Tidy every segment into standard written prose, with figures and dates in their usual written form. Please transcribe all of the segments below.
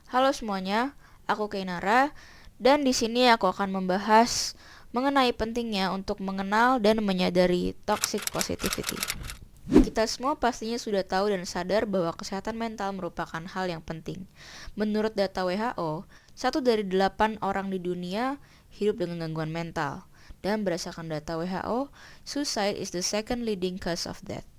Halo semuanya, aku Kainara dan di sini aku akan membahas mengenai pentingnya untuk mengenal dan menyadari toxic positivity. Kita semua pastinya sudah tahu dan sadar bahwa kesehatan mental merupakan hal yang penting. Menurut data WHO, 1 dari 8 orang di dunia hidup dengan gangguan mental. Dan berdasarkan data WHO, suicide is the second leading cause of death.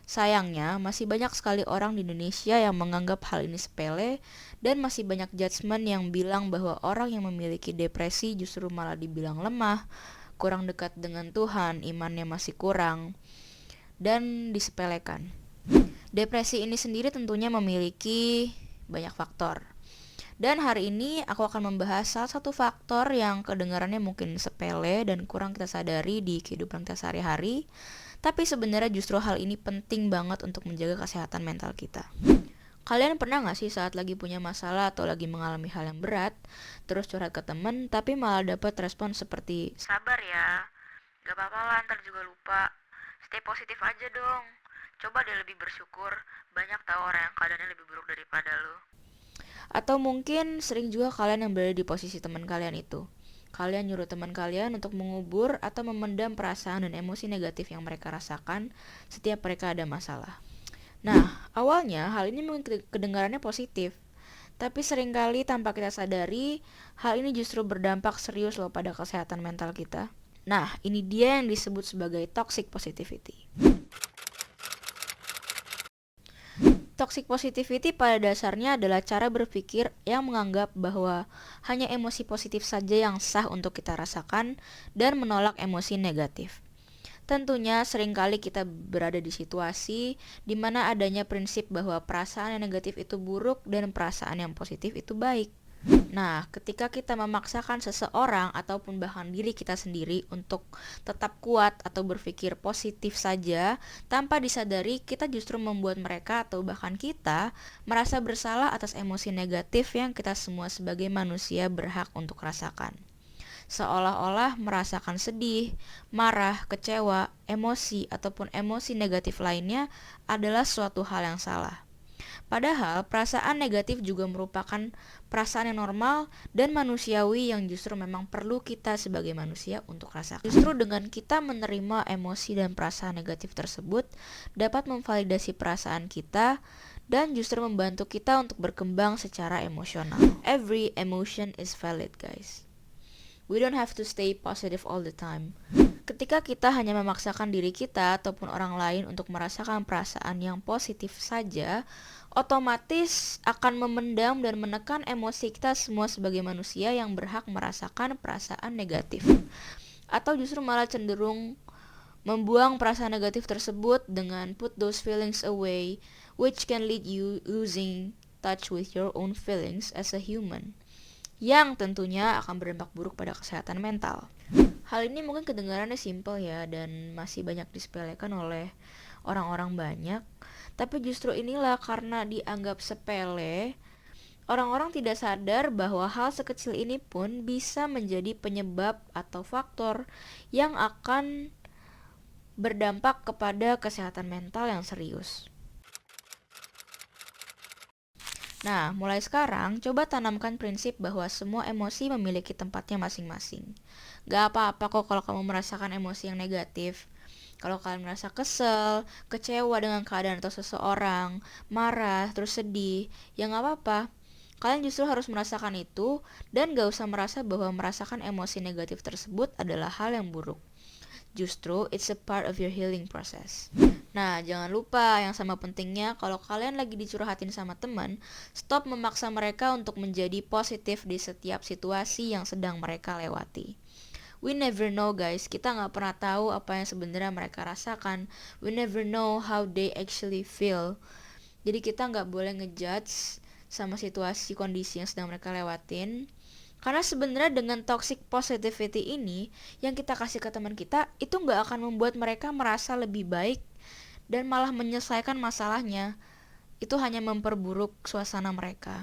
Sayangnya, masih banyak sekali orang di Indonesia yang menganggap hal ini sepele dan masih banyak judgement yang bilang bahwa orang yang memiliki depresi justru malah dibilang lemah, kurang dekat dengan Tuhan, imannya masih kurang, dan disepelekan. Depresi ini sendiri tentunya memiliki banyak faktor. Dan hari ini aku akan membahas salah satu faktor yang kedengarannya mungkin sepele dan kurang kita sadari di kehidupan kita sehari-hari, tapi sebenarnya justru hal ini penting banget untuk menjaga kesehatan mental kita. Kalian pernah gak sih saat lagi punya masalah atau lagi mengalami hal yang berat, terus curhat ke temen, tapi malah dapat respon seperti, "Sabar ya, gak apa-apa lah, ntar juga lupa. Stay positif aja dong. Coba deh lebih bersyukur, banyak tahu orang yang keadaannya lebih buruk daripada lo." Atau mungkin sering juga kalian yang berada di posisi teman kalian itu. Kalian nyuruh teman kalian untuk mengubur atau memendam perasaan dan emosi negatif yang mereka rasakan setiap mereka ada masalah. Nah, awalnya hal ini mungkin kedengarannya positif, tapi seringkali tanpa kita sadari, hal ini justru berdampak serius loh pada kesehatan mental kita. Nah, ini dia yang disebut sebagai toxic positivity. Toxic positivity pada dasarnya adalah cara berpikir yang menganggap bahwa hanya emosi positif saja yang sah untuk kita rasakan dan menolak emosi negatif. Tentunya seringkali kita berada di situasi di mana adanya prinsip bahwa perasaan yang negatif itu buruk dan perasaan yang positif itu baik. Nah, ketika kita memaksakan seseorang ataupun bahkan diri kita sendiri untuk tetap kuat atau berpikir positif saja, tanpa disadari kita justru membuat mereka atau bahkan kita merasa bersalah atas emosi negatif yang kita semua sebagai manusia berhak untuk rasakan. Seolah-olah merasakan sedih, marah, kecewa, emosi, ataupun emosi negatif lainnya adalah suatu hal yang salah. Padahal perasaan negatif juga merupakan perasaan yang normal dan manusiawi yang justru memang perlu kita sebagai manusia untuk rasakan. Justru dengan kita menerima emosi dan perasaan negatif tersebut dapat memvalidasi perasaan kita dan justru membantu kita untuk berkembang secara emosional. Every emotion is valid, guys. We don't have to stay positive all the time. Ketika kita hanya memaksakan diri kita ataupun orang lain untuk merasakan perasaan yang positif saja, otomatis akan memendam dan menekan emosi kita semua sebagai manusia yang berhak merasakan perasaan negatif. Atau justru malah cenderung membuang perasaan negatif tersebut dengan put those feelings away, which can lead you losing touch with your own feelings as a human, yang tentunya akan berdampak buruk pada kesehatan mental. Hal ini mungkin kedengarannya simpel ya dan masih banyak disepelekan oleh orang-orang banyak, tapi justru inilah karena dianggap sepele, orang-orang tidak sadar bahwa hal sekecil ini pun bisa menjadi penyebab atau faktor yang akan berdampak kepada kesehatan mental yang serius. Nah, mulai sekarang, coba tanamkan prinsip bahwa semua emosi memiliki tempatnya masing-masing. Gak apa-apa kok kalau kamu merasakan emosi yang negatif. Kalau kalian merasa kesel, kecewa dengan keadaan atau seseorang, marah, terus sedih, ya gak apa-apa. Kalian justru harus merasakan itu dan gak usah merasa bahwa merasakan emosi negatif tersebut adalah hal yang buruk. Justru, it's a part of your healing process. Nah, jangan lupa yang sama pentingnya kalau kalian lagi dicurhatin sama teman, stop memaksa mereka untuk menjadi positif di setiap situasi yang sedang mereka lewati. We never know guys, kita gak pernah tahu apa yang sebenarnya mereka rasakan. We never know how they actually feel. Jadi kita gak boleh ngejudge sama situasi kondisi yang sedang mereka lewatin. Karena sebenarnya dengan toxic positivity ini yang kita kasih ke teman kita itu gak akan membuat mereka merasa lebih baik dan malah menyelesaikan masalahnya. Itu hanya memperburuk suasana mereka.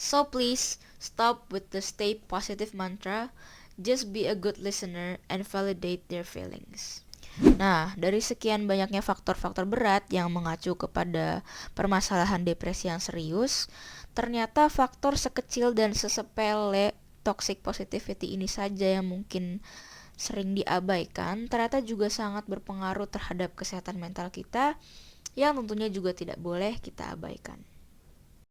So please stop with the stay positive mantra. Just be a good listener and validate their feelings. Nah, dari sekian banyaknya faktor-faktor berat yang mengacu kepada permasalahan depresi yang serius, ternyata faktor sekecil dan sesepele toxic positivity ini saja yang mungkin sering diabaikan, ternyata juga sangat berpengaruh terhadap kesehatan mental kita, yang tentunya juga tidak boleh kita abaikan.